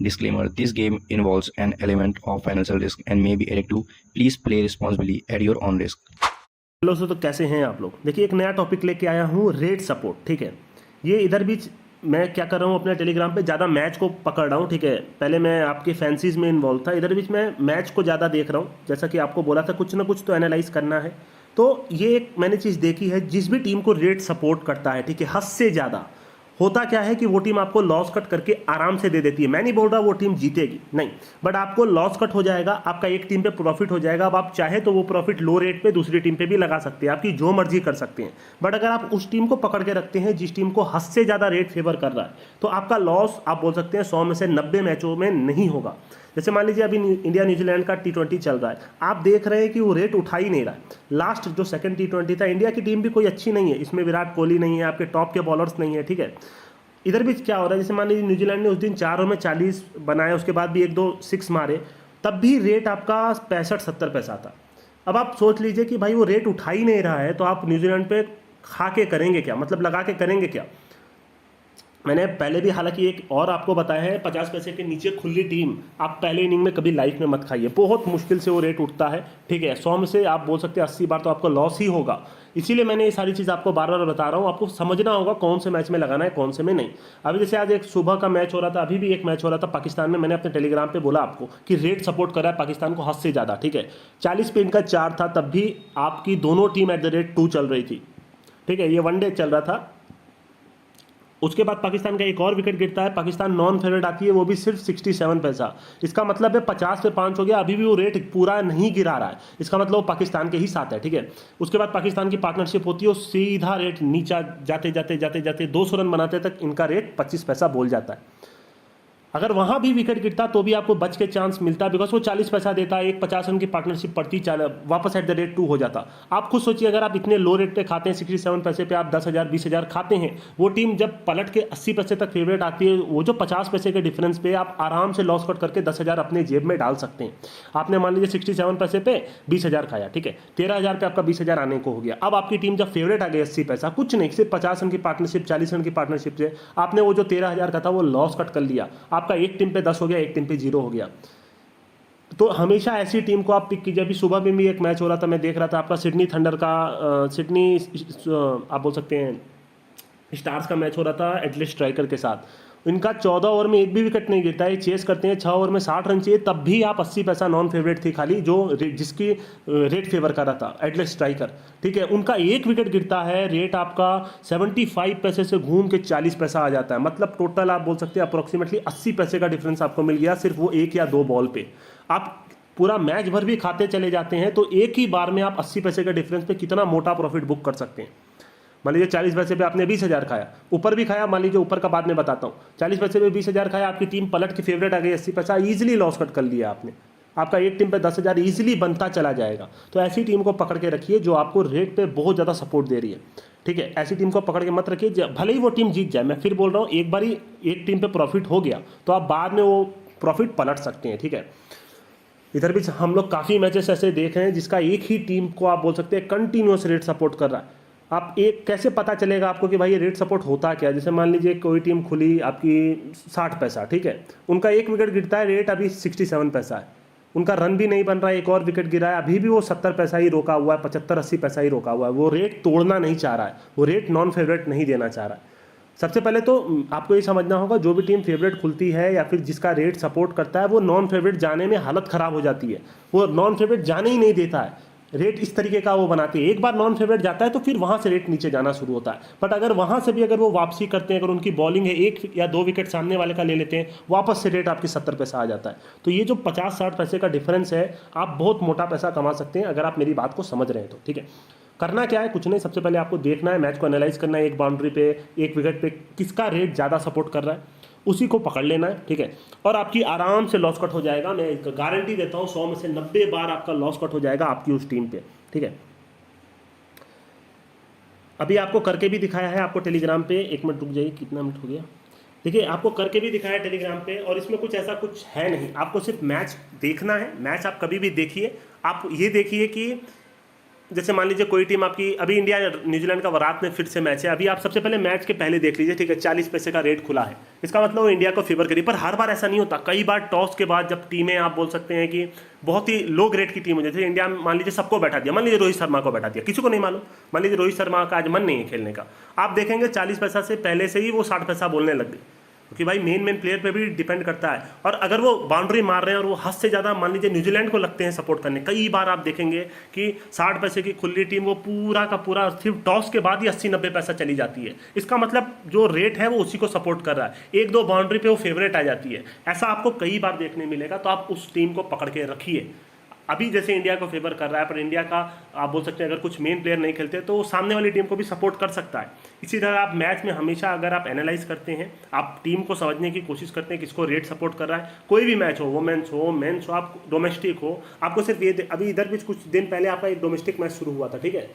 Disclaimer: This game involves an element of financial risk and may be addictive. Please play responsibly at your own risk. Hello दोस्तों, तो कैसे हैं आप लोग। देखिए, एक नया टॉपिक लेके आया हूँ, रेट सपोर्ट। ठीक है, ये इधर बीच मैं क्या कर रहा हूँ, अपने टेलीग्राम पे ज़्यादा मैच को पकड़ रहा हूँ। ठीक है, पहले मैं आपके फैंसीज में इन्वॉल्व था, इधर बीच मैं मैच को ज़्यादा देख रहा हूँ। जैसा कि आपको बोला था, कुछ ना कुछ तो एनालाइज करना है। तो ये एक मैंने चीज़ देखी है, जिस भी टीम को रेट सपोर्ट करता है, ठीक है, हद से ज़्यादा होता क्या है कि वो टीम आपको लॉस कट करके आराम से दे देती है। मैं नहीं बोल रहा वो टीम जीतेगी, नहीं, बट आपको लॉस कट हो जाएगा, आपका एक टीम पे प्रॉफिट हो जाएगा। अब आप चाहे तो वो प्रॉफिट लो रेट पे दूसरी टीम पे भी लगा सकते हैं, आपकी जो मर्जी कर सकते हैं। बट अगर आप उस टीम को पकड़ के रखते हैं जिस टीम को हद से ज़्यादा रेट फेवर कर रहा है, तो आपका लॉस आप बोल सकते हैं 100 में से 90 मैचों में नहीं होगा। जैसे मान लीजिए अभी इंडिया न्यूजीलैंड का T20 चल रहा है, आप देख रहे हैं कि वो रेट उठा ही नहीं रहा है। लास्ट जो सेकंड T20 था, इंडिया की टीम भी कोई अच्छी नहीं है, इसमें विराट कोहली नहीं है, आपके टॉप के बॉलर्स नहीं है। ठीक है, इधर भी क्या हो रहा है, जैसे मान लीजिए न्यूजीलैंड ने उस दिन 4 ओवर में 40 बनाया, उसके बाद भी 1-2 सिक्स मारे, तब भी रेट आपका 65-70 पैसा था। अब आप सोच लीजिए कि भाई वो रेट उठा ही नहीं रहा है, तो आप न्यूजीलैंड पे खा के करेंगे क्या, मतलब लगा के करेंगे क्या। मैंने पहले भी हालांकि एक और आपको बताया है, 50 पैसे के नीचे खुली टीम आप पहले इनिंग में कभी लाइफ में मत खाइए, बहुत मुश्किल से वो रेट उठता है। ठीक है, 100 में से आप बोल सकते हैं 80 बार तो आपको लॉस ही होगा। इसीलिए मैंने ये सारी चीज़ आपको बार बार बता रहा हूँ, आपको समझना होगा कौन से मैच में लगाना है, कौन से में नहीं। अभी जैसे आज एक सुबह का मैच हो रहा था, अभी भी एक मैच हो रहा था पाकिस्तान में, मैंने अपने टेलीग्राम पे बोला आपको कि रेट सपोर्ट कर रहा है पाकिस्तान को हद से ज़्यादा। ठीक है, 40 पे इनका 4 था, तब भी आपकी दोनों टीम @2 चल रही थी। ठीक है, ये वनडे चल रहा था। उसके बाद पाकिस्तान का एक और विकेट गिरता है, पाकिस्तान नॉन फेवरेट आती है, वो भी सिर्फ 67 पैसा। इसका मतलब है 50 पे 5 हो गया, अभी भी वो रेट पूरा नहीं गिरा रहा है, इसका मतलब वो पाकिस्तान के ही साथ है। ठीक है, उसके बाद पाकिस्तान की पार्टनरशिप होती है, वो सीधा रेट नीचा जाते जाते जाते जाते 200 रन बनाते तक इनका रेट 25 पैसा बोल जाता है। अगर वहां भी विकेट गिरता तो भी आपको बच के चांस मिलता, बिकॉज वो 40 पैसा देता है, एक 50 रन की पार्टनरशिप पड़ती, वापस @2 हो जाता। आप खुद सोचिए, अगर आप इतने लो रेट पे खाते हैं, 67 पैसे पे आप 10,000 20,000 खाते हैं, वो टीम जब पलट के 80 पैसे तक फेवरेट आती है, वो जो 50 पैसे के डिफरेंस पे आप आराम से लॉस कट करके 10,000 अपने जेब में डाल सकते हैं। आपने मान लीजिए 67 पैसे पे 20,000 खाया, ठीक है, 13,000 पे आपका 20,000 आने को हो गया। अब आपकी टीम जब फेवरेट आ गई 80 पैसा, कुछ नहीं, सिर्फ 50 रन की पार्टनरशिप, 40 रन की पार्टनरशिप से आपने वो जो 13,000 का था वो लॉस कट कर लिया, आपका एक टीम पे 10 हो गया, एक टीम पे 0 हो गया। तो हमेशा ऐसी टीम को आप पिक कीजिए। अभी सुबह में भी एक मैच हो रहा था, मैं देख रहा था, आपका सिडनी थंडर का सिडनी आप बोल सकते हैं स्टार्स का मैच हो रहा था एटलीस्ट स्ट्राइकर के साथ। इनका 14 ओवर में एक भी विकेट नहीं गिरता है, चेस करते हैं, 6 ओवर में 60 रन चाहिए, तब भी आप 80 पैसा नॉन फेवरेट थी खाली, जो जिसकी रेट फेवर कर रहा था एटलीस्ट स्ट्राइकर। ठीक है, उनका एक विकेट गिरता है, रेट आपका 75 पैसे से घूम के 40 पैसा आ जाता है। मतलब टोटल आप बोल सकते हैं अप्रोक्सीमेटली 80 पैसे का डिफरेंस आपको मिल गया, सिर्फ वो 1 या 2 बॉल पे। आप पूरा मैच भर भी खाते चले जाते हैं तो एक ही बार में आप 80 पैसे का डिफरेंस पे कितना मोटा प्रॉफिट बुक कर सकते हैं। मान लीजिए 40 पैसे पे आपने 20,000 खाया, ऊपर भी खाया, मान लीजिए ऊपर का बाद में बताता हूँ, 40 पैसे पे 20,000 खाया, आपकी टीम पलट के फेवरेट आ गई, 80 पैसा ईजिली लॉस कट कर लिया आपने, आपका एक टीम पे 10,000 ईजिली बनता चला जाएगा। तो ऐसी टीम को पकड़ के रखिए जो आपको रेट पे बहुत ज़्यादा सपोर्ट दे रही है। ठीक है, ऐसी टीम को पकड़ के मत रखिए, भले ही वो टीम जीत जाए। मैं फिर बोल रहा हूँ, एक बारी एक टीम पे प्रॉफिट हो गया तो आप बाद में वो प्रॉफिट पलट सकते हैं। ठीक है, इधर भी हम लोग काफ़ी मैचेस ऐसे देख रहे हैं जिसका एक ही टीम को आप बोल सकते हैं कंटिन्यूस रेट सपोर्ट कर रहा है। आप एक कैसे पता चलेगा आपको कि भाई ये रेट सपोर्ट होता क्या है। जैसे मान लीजिए कोई टीम खुली आपकी 60 पैसा, ठीक है, उनका एक विकेट गिरता है, रेट अभी 67 पैसा है, उनका रन भी नहीं बन रहा है, एक और विकेट गिरा है, अभी भी वो 70 पैसा ही रोका हुआ है, 75-80 पैसा ही रोका हुआ है, वो रेट तोड़ना नहीं चाह रहा है, वो रेट नॉन फेवरेट नहीं देना चाह रहा है। सबसे पहले तो आपको ये समझना होगा, जो भी टीम फेवरेट खुलती है या फिर जिसका रेट सपोर्ट करता है, वो नॉन फेवरेट जाने में हालत ख़राब हो जाती है, वो नॉन फेवरेट जाने ही नहीं देता है, रेट इस तरीके का वो बनाती है। एक बार नॉन फेवरेट जाता है तो फिर वहाँ से रेट नीचे जाना शुरू होता है, बट अगर वहाँ से भी अगर वो वापसी करते हैं, अगर उनकी बॉलिंग है 1 या 2 विकेट सामने वाले का ले लेते हैं, वापस से रेट आपकी 70 पैसा आ जाता है। तो ये जो 50-60 पैसे का डिफरेंस है, आप बहुत मोटा पैसा कमा सकते हैं अगर आप मेरी बात को समझ रहे हैं तो। ठीक है, करना क्या है, कुछ नहीं, सबसे पहले आपको देखना है, मैच को एनालाइज करना है, एक बाउंड्री पे, एक विकेट पे किसका रेट ज़्यादा सपोर्ट कर रहा है, उसी को पकड़ लेना है। ठीक है, और आपकी आराम से लॉस कट हो जाएगा, मैं गारंटी देता हूँ 100 में से 90 बार आपका लॉस कट हो जाएगा आपकी उस टीम पे। ठीक है, अभी आपको करके भी दिखाया है, आपको टेलीग्राम पे, 1 मिनट रुक जाइए, कितना मिनट हो गया, देखिए आपको करके भी दिखाया है टेलीग्राम पे, और इसमें कुछ ऐसा कुछ है नहीं, आपको सिर्फ मैच देखना है। मैच आप कभी भी देखिए, आप ये देखिए कि जैसे मान लीजिए कोई टीम आपकी, अभी इंडिया न्यूजीलैंड का रात में फिर से मैच है, अभी आप सबसे पहले मैच के पहले देख लीजिए, ठीक है, 40 पैसे का रेट खुला है, इसका मतलब वो इंडिया को फेवर करी। पर हर बार ऐसा नहीं होता, कई बार टॉस के बाद जब टीमें, आप बोल सकते हैं कि बहुत ही लो ग्रेड की टीम हो जाती है, इंडिया मान लीजिए सबको बैठा दिया, मान लीजिए रोहित शर्मा को बैठा दिया, किसी को नहीं मालूम, मान लीजिए रोहित शर्मा का आज मन नहीं है खेलने का, आप देखेंगे 40 पैसा से पहले से ही वो 60 पैसा बोलने लग गए, क्योंकि भाई मेन प्लेयर पे भी डिपेंड करता है। और अगर वो बाउंड्री मार रहे हैं और वो हद से ज़्यादा मान लीजिए न्यूजीलैंड को लगते हैं सपोर्ट करने, कई बार आप देखेंगे कि 60 पैसे की खुली टीम वो पूरा का पूरा सिर्फ टॉस के बाद ही 80-90 पैसा चली जाती है, इसका मतलब जो रेट है वो उसी को सपोर्ट कर रहा है, 1-2 बाउंड्री पे वो फेवरेट आ जाती है। ऐसा आपको कई बार देखने मिलेगा, तो आप उस टीम को पकड़ के रखिए। अभी जैसे इंडिया को फेवर कर रहा है, पर इंडिया का आप बोल सकते हैं अगर कुछ मेन प्लेयर नहीं खेलते तो सामने वाली टीम को भी सपोर्ट कर सकता है। इसी तरह आप मैच में हमेशा अगर आप एनालाइज करते हैं, आप टीम को समझने की कोशिश करते हैं किसको रेट सपोर्ट कर रहा है, कोई भी मैच हो, वोमेंस हो, मेंस हो, आप डोमेस्टिक हो, आपको सिर्फ ये, अभी इधर भी कुछ दिन पहले आपका एक डोमेस्टिक मैच शुरू हुआ था, ठीक है,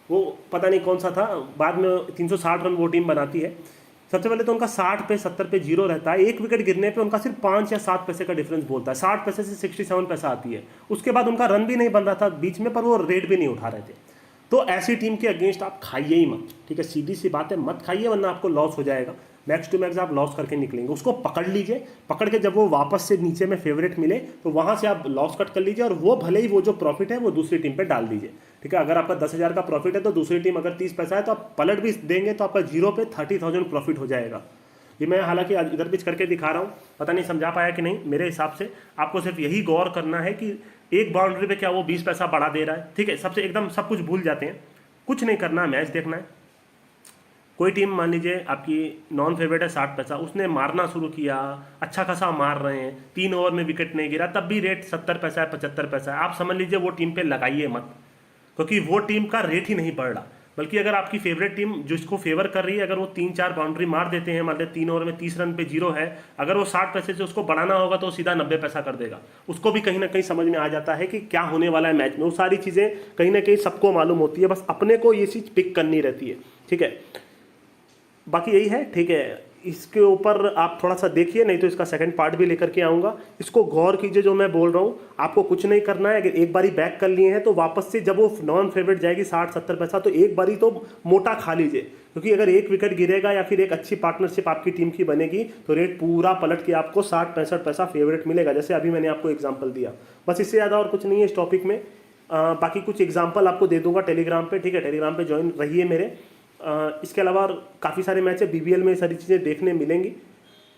वो पता नहीं कौन सा था, बाद में 360 रन वो टीम बनाती है। सबसे पहले तो उनका 60 पे 70 पे जीरो रहता है, एक विकेट गिरने पे उनका सिर्फ 5 या 7 पैसे का डिफरेंस बोलता है, 60 पैसे से 67 पैसा आती है। उसके बाद उनका रन भी नहीं बन रहा था बीच में, पर वो रेट भी नहीं उठा रहे थे। तो ऐसी टीम के अगेंस्ट आप खाइए ही मत, ठीक है, सीधी सी बात है, मत खाइए, वरना आपको लॉस हो जाएगा, मैक्स टू मैक्स आप लॉस करके निकलेंगे। उसको पकड़ लीजिए, पकड़ के जब वो वापस से नीचे में फेवरेट मिले तो वहाँ से आप लॉस कट कर लीजिए, और वो भले ही वो जो प्रॉफिट है वो दूसरी टीम पे डाल दीजिए, ठीक है। अगर आपका 10,000 का प्रॉफिट है तो दूसरी टीम अगर 30 पैसा है तो आप पलट भी देंगे तो आपका जीरो पे 30,000 प्रॉफिट हो जाएगा। ये मैं हालांकि इधर भी करके दिखा रहा हूँ, पता नहीं समझा पाया कि नहीं। मेरे हिसाब से आपको सिर्फ यही गौर करना है कि एक बाउंड्री पे क्या वो 20 पैसा बढ़ा दे रहा है, ठीक है, सबसे एकदम सब कुछ भूल जाते हैं, कुछ नहीं करना है, मैच देखना है। कोई टीम मान लीजिए आपकी नॉन फेवरेट है 60 पैसा, उसने मारना शुरू किया, अच्छा खासा मार रहे हैं, 3 ओवर में विकेट नहीं गिरा, तब भी रेट 70 पैसा है, 75 पैसा है, आप समझ लीजिए वो टीम पे लगाइए मत, क्योंकि वो टीम का रेट ही नहीं बढ़ रहा। बल्कि अगर आपकी फेवरेट टीम जिसको फेवर कर रही है, अगर वो 3-4 बाउंड्री मार देते हैं, मान लीजिए 3 ओवर में 30 रन पे जीरो है, अगर वो 60 पैसे से उसको बढ़ाना होगा तो सीधा 90 पैसा कर देगा। उसको भी कहीं ना कहीं समझ में आ जाता है कि क्या होने वाला है मैच में, वो सारी चीज़ें कहीं ना कहीं सबको मालूम होती है, बस अपने को ये चीज़ पिक करनी रहती है, ठीक है। बाकी यही है, ठीक है, इसके ऊपर आप थोड़ा सा देखिए, नहीं तो इसका सेकंड पार्ट भी लेकर के आऊँगा। इसको गौर कीजिए जो मैं बोल रहा हूँ, आपको कुछ नहीं करना है। अगर एक बारी बैक कर लिए हैं तो वापस से जब वो नॉन फेवरेट जाएगी 60-70 पैसा, तो एक बारी तो मोटा खा लीजिए, क्योंकि अगर एक विकेट गिरेगा या फिर एक अच्छी पार्टनरशिप आपकी टीम की बनेगी तो रेट पूरा पलट के आपको 60-65 पैसा फेवरेट मिलेगा, जैसे अभी मैंने आपको एग्जाम्पल दिया। बस इससे ज़्यादा और कुछ नहीं है इस टॉपिक में। बाकी कुछ एग्जाम्पल आपको दे दूंगा टेलीग्राम पे, ठीक है, टेलीग्राम पे ज्वाइन रहिए मेरे। इसके अलावा काफ़ी सारे मैच है, BBL में सारी चीज़ें देखने मिलेंगी।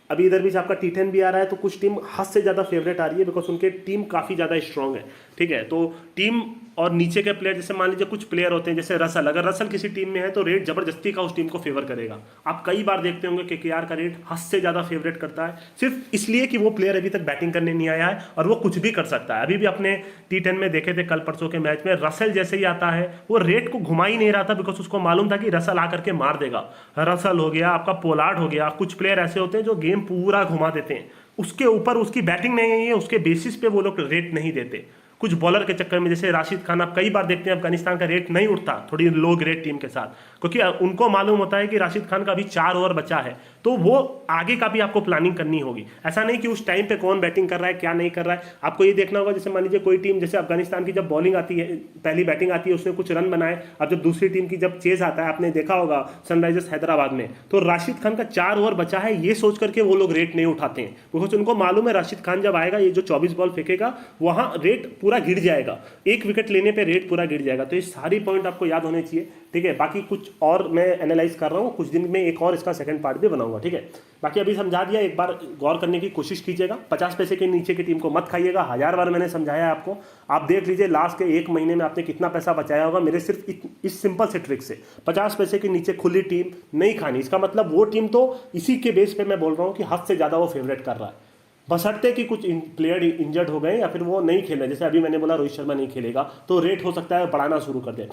अभी इधर भी आपका T10 भी आ रहा है, तो कुछ टीम हद से ज़्यादा फेवरेट आ रही है, बिकॉज उनके टीम काफ़ी ज़्यादा स्ट्रॉन्ग है, ठीक है। तो टीम और नीचे के प्लेयर, जैसे मान लीजिए कुछ प्लेयर होते हैं जैसे रसल, अगर रसल किसी टीम में है तो रेट जबरदस्ती का उस टीम को फेवर करेगा। आप कई बार देखते होंगे KKR का रेट हद से ज़्यादा फेवरेट करता है, सिर्फ इसलिए कि वो प्लेयर अभी तक बैटिंग करने नहीं आया है और वो कुछ भी कर सकता है। अभी भी अपने T10 में देखे थे कल परसों के मैच में, रसल जैसे ही आता है वो रेट को घुमा ही नहीं रहा था, बिकॉज उसको मालूम था कि रसल आकर के मार देगा। रसल हो गया, आपका पोलार्ड हो गया, कुछ प्लेयर ऐसे होते हैं जो गेम पूरा घुमा देते हैं, उसके ऊपर उसकी बैटिंग नहीं है, उसके बेसिस पे वो लोग रेट नहीं देते। कुछ बॉलर के चक्कर में, जैसे राशिद खान, आप कई बार देखते हैं अफगानिस्तान का रेट नहीं उठता थोड़ी लो ग्रेड टीम के साथ, क्योंकि उनको मालूम होता है कि राशिद खान का अभी 4 ओवर बचा है, तो वो आगे का भी आपको प्लानिंग करनी होगी। ऐसा नहीं कि उस टाइम पे कौन बैटिंग कर रहा है क्या नहीं कर रहा है, आपको ये देखना होगा। जैसे मान लीजिए कोई टीम, जैसे अफगानिस्तान की जब बॉलिंग आती है, पहली बैटिंग आती है, उसने कुछ रन बनाए, अब जब दूसरी टीम की जब चेज आता है, आपने देखा होगा सनराइजर्स हैदराबाद में, तो राशिद खान का 4 ओवर बचा है, ये सोच करके वो लोग रेट नहीं उठाते हैं, बिकॉज उनको मालूम है राशिद खान जब आएगा, ये जो 24 बॉल फेंकेगा वहाँ रेट पूरा गिर जाएगा, एक विकेट लेने पे रेट पूरा गिर जाएगा। तो ये सारी पॉइंट आपको याद होने चाहिए, ठीक है। बाकी कुछ और मैं एनालाइज कर रहा हूँ, कुछ दिन में एक और इसका सेकंड पार्ट भी बनाऊंगा, ठीक है। बाकी अभी समझा दिया, एक बार गौर करने की कोशिश कीजिएगा। 50 पैसे के नीचे की टीम को मत खाइएगा, 1000 बार मैंने समझाया है आपको। आप देख लीजिए लास्ट के 1 महीने में आपने कितना पैसा बचाया होगा, मेरे सिर्फ इस सिंपल से ट्रिक से। 50 पैसे के नीचे खुली टीम नहीं खानी, इसका मतलब वो टीम तो इसी के बेस पे मैं बोल रहा हूँ कि हद से ज़्यादा वो फेवरेट कर रहा है, बशर्ते कि कुछ प्लेयर इंजर्ड हो गए या फिर वो नहीं खेल रहे। जैसे अभी मैंने बोला रोहित शर्मा नहीं खेलेगा, तो रेट हो सकता है बढ़ाना शुरू कर दे।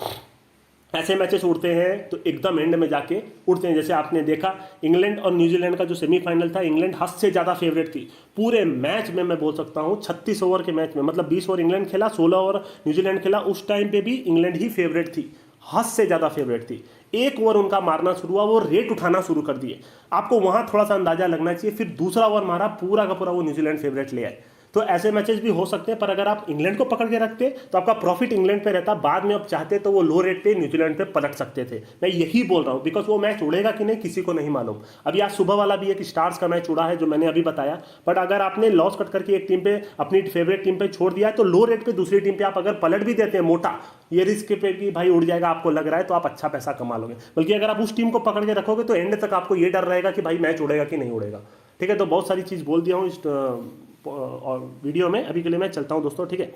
ऐसे मैचेस उड़ते हैं तो एकदम एंड में जाके उड़ते हैं। जैसे आपने देखा इंग्लैंड और न्यूजीलैंड का जो सेमीफाइनल था, इंग्लैंड हद से ज़्यादा फेवरेट थी पूरे मैच में। मैं बोल सकता हूँ 36 ओवर के मैच में, मतलब 20 ओवर इंग्लैंड खेला, 16 ओवर न्यूजीलैंड खेला, उस टाइम पे भी इंग्लैंड ही फेवरेट थी, हद से ज़्यादा फेवरेट थी। एक ओवर उनका मारना शुरू हुआ, वो रेट उठाना शुरू कर दिए। आपको वहाँ थोड़ा सा अंदाजा लगना चाहिए। फिर दूसरा ओवर मारा, पूरा का पूरा वो न्यूजीलैंड फेवरेट ले आए। तो तो ऐसे मैचेस भी हो सकते हैं, पर अगर आप इंग्लैंड को पकड़ के रखते तो आपका प्रॉफिट इंग्लैंड पे रहता, बाद में आप चाहते तो वो लो रेट पे न्यूजीलैंड पे पलट सकते थे। मैं यही बोल रहा हूँ, बिकॉज वो मैच उड़ेगा कि नहीं किसी को नहीं मालूम। अभी आज सुबह वाला भी एक स्टार्स का मैच उड़ा है जो मैंने अभी बताया, बट अगर आपने लॉस कट करके एक टीम पे अपनी फेवरेट टीम पे छोड़ दिया है तो लो रेट पे दूसरी टीम पे आप अगर पलट भी देते हैं मोटा, ये रिस्क पे कि भाई उड़ जाएगा आपको लग रहा है, तो आप अच्छा पैसा कमा लोगे। बल्कि अगर आप उस टीम को पकड़ के रखोगे तो एंड तक आपको ये डर रहेगा कि भाई मैच उड़ेगा कि नहीं उड़ेगा। ठीक है, तो बहुत सारी चीज़ बोल दिया हूँ इस और वीडियो में। अभी के लिए मैं चलता हूँ दोस्तों, ठीक है।